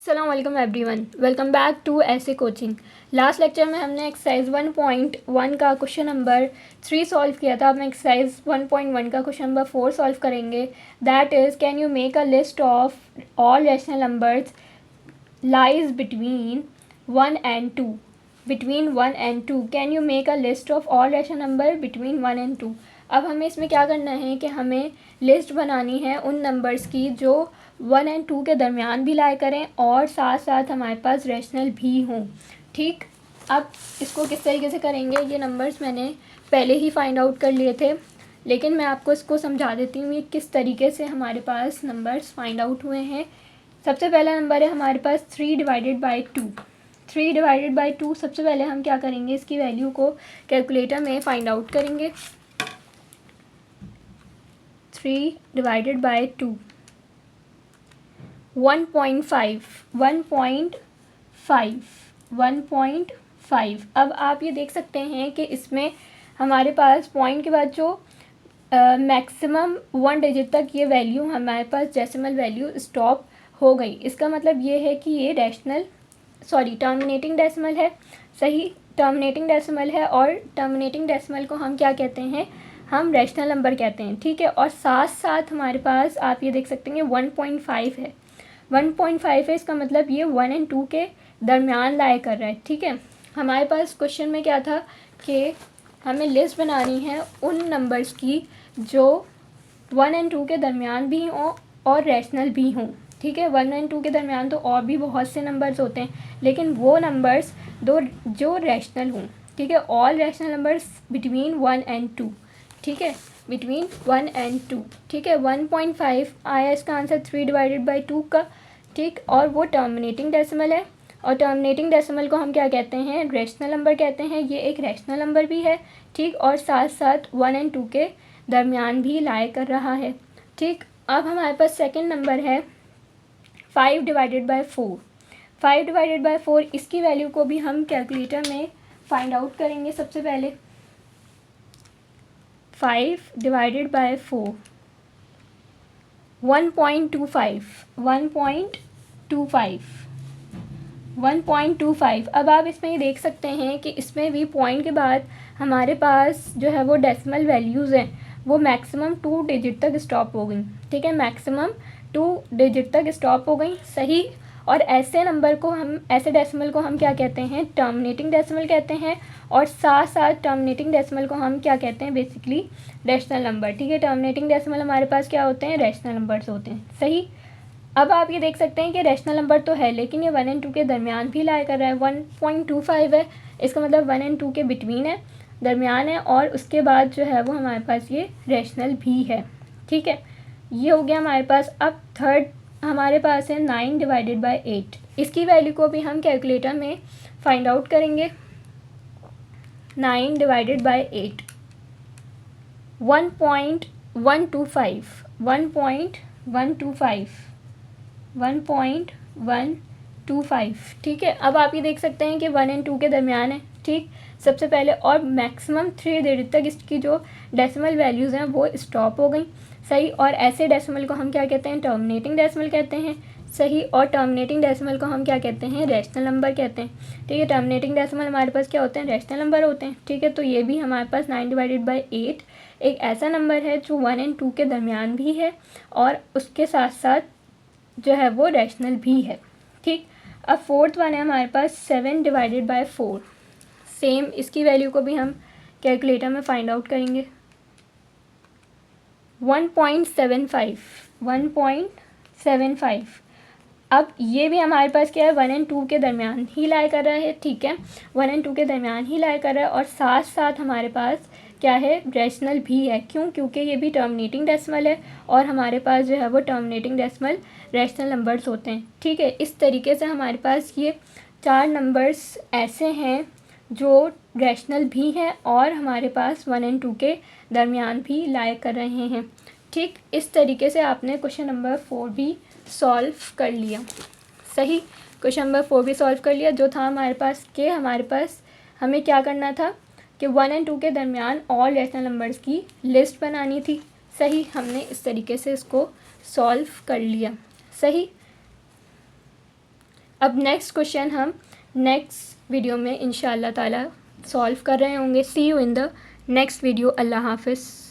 अस्सलाम वालेकुम everyone, welcome back to ऐसे कोचिंग। लास्ट लेक्चर में हमने एक्सरसाइज 1.1 का क्वेश्चन नंबर 3 सॉल्व किया था। अब हम एक्सरसाइज 1.1 का क्वेश्चन नंबर 4 सॉल्व करेंगे। That is, can you make a list of all rational numbers lies between 1 and 2। Between 1 and 2 can you make a list of all rational number between 1 and 2। अब हमें इसमें क्या करना है कि हमें लिस्ट बनानी है उन नंबर्स की जो 1 and 2 के दरमियान भी लाया करें और साथ साथ हमारे पास रैशनल भी हों। ठीक, अब इसको किस तरीके से करेंगे, ये नंबर्स मैंने पहले ही फाइंड आउट कर लिए थे, लेकिन मैं आपको इसको समझा देती हूँ ये किस तरीके से हमारे पास नंबर्स फाइंड आउट हुए हैं। सबसे पहला नंबर है हमारे पास 3/2। 3/2 सबसे पहले हम क्या करेंगे, इसकी वैल्यू को कैलकुलेटर में फाइंड आउट करेंगे। 3/2 1.5। अब आप ये देख सकते हैं कि इसमें हमारे पास पॉइंट के बाद जो मैक्सिमम 1 डिजिट तक ये वैल्यू हमारे पास डेसिमल वैल्यू स्टॉप हो गई। इसका मतलब ये है कि ये टर्मिनेटिंग डेसिमल है। सही, टर्मिनेटिंग डेसिमल है और टर्मिनेटिंग डेसिमल को हम क्या कहते हैं, हम रैशनल नंबर कहते हैं। ठीक है, और साथ साथ हमारे पास आप ये देख सकते हैं 1.5 है। 1.5 है, इसका मतलब ये 1 and 2 के दरमियान लाया कर रहा है। ठीक है, हमारे पास क्वेश्चन में क्या था कि हमें लिस्ट बनानी है उन नंबर्स की जो 1 and 2 के दरमियान भी हों और रैशनल भी हों। ठीक है, 1 and 2 के दरमियान तो और भी बहुत से नंबर्स होते हैं, लेकिन वो नंबर्स जो रैशनल हों। ठीक है, all rational numbers between 1 and 2। ठीक है, बिटवीन 1 and 2। ठीक है, 1.5 आया इसका आंसर 3/2 का। ठीक, और वो टर्मिनेटिंग डेसिमल है और टर्मिनेटिंग डेसिमल को हम क्या कहते हैं, रैशनल नंबर कहते हैं। ये एक रैशनल नंबर भी है। ठीक, और साथ साथ 1 and 2 के दरमियान भी लाया कर रहा है। ठीक, अब हमारे पास सेकंड नंबर है 5/4। 5/4 इसकी वैल्यू को भी हम कैलकुलेटर में फाइंड आउट करेंगे। सबसे पहले 5/4 1.25। अब आप इसमें ये देख सकते हैं कि इसमें भी पॉइंट के बाद हमारे पास जो है वो डेसिमल वैल्यूज़ हैं, वो मैक्सिमम 2 डिजिट तक स्टॉप हो गई। ठीक है, मैक्सिमम 2 डिजिट तक स्टॉप हो गई। सही, और ऐसे डेसिमल को हम क्या कहते हैं, टर्मिनेटिंग डेसिमल कहते हैं। और साथ साथ टर्मिनेटिंग डेसिमल को हम क्या कहते हैं, बेसिकली रैशनल नंबर। ठीक है, टर्मिनेटिंग डेसिमल हमारे पास क्या होते हैं, रैशनल नंबर्स होते हैं। सही, अब आप ये देख सकते हैं कि रैशनल नंबर तो है, लेकिन ये 1 and 2 के दरमियान भी लाया कर रहा है। 1.25 है, इसका मतलब 1 and 2 के बिटवीन है, दरमियान है, और उसके बाद जो है वो हमारे पास ये रैशनल भी है। ठीक है, ये हो गया हमारे पास। अब थर्ड हमारे पास है 9/8। इसकी वैल्यू को भी हम कैलकुलेटर में फाइंड आउट करेंगे। 9/8 1.125। ठीक है, अब आप ये देख सकते हैं कि 1 and 2 के दरमियान है। ठीक, सबसे पहले, और मैक्सिमम 3 डिजिट तक इसकी जो डेसिमल वैल्यूज़ हैं वो स्टॉप हो गई। सही, और ऐसे डेसिमल को हम क्या कहते हैं, टर्मिनेटिंग डेसिमल कहते हैं। सही, और टर्मिनेटिंग डेसिमल को हम क्या कहते हैं, रैशनल नंबर कहते हैं। ठीक है, टर्मिनेटिंग डेसिमल हमारे पास क्या होते हैं, रैशनल नंबर होते हैं। ठीक है, तो ये भी हमारे पास 9/8 एक ऐसा नंबर है जो 1 and 2 के दरमियान भी है और उसके साथ साथ जो है वो रैशनल भी है। ठीक, अब फोर्थ वन है हमारे पास 7/4। सेम, इसकी वैल्यू को भी हम कैलकुलेटर में फाइंड आउट करेंगे। 1.75। अब ये भी हमारे पास क्या है, 1 and 2 के दरमियान ही लाया कर रहा है। ठीक है, 1 and 2 के दरमियान ही लाया कर रहा है और साथ साथ हमारे पास क्या है, रैशनल भी है। क्यों, क्योंकि ये भी टर्मिनेटिंग डेसिमल है और हमारे पास जो है वो टर्मिनेटिंग डेसिमल रैशनल नंबर्स होते हैं। ठीक है, इस तरीके से हमारे पास ये 4 नंबर्स ऐसे हैं जो रैशनल भी हैं और हमारे पास 1 and 2 के दरमियान भी लाया कर रहे हैं। ठीक, इस तरीके से आपने क्वेश्चन नंबर 4 भी सॉल्व कर लिया। सही, क्वेश्चन नंबर 4 भी सॉल्व कर लिया, जो था हमारे पास हमें क्या करना था कि 1 and 2 के दरमियान ऑल रैशनल नंबर्स की लिस्ट बनानी थी। सही, हमने इस तरीके से इसको सॉल्व कर लिया। सही, अब नेक्स्ट क्वेश्चन हम नेक्स्ट वीडियो में इंशाल्लाह ताला सॉल्व कर रहे होंगे। See you in the next video. अल्लाह हाफ़िज़।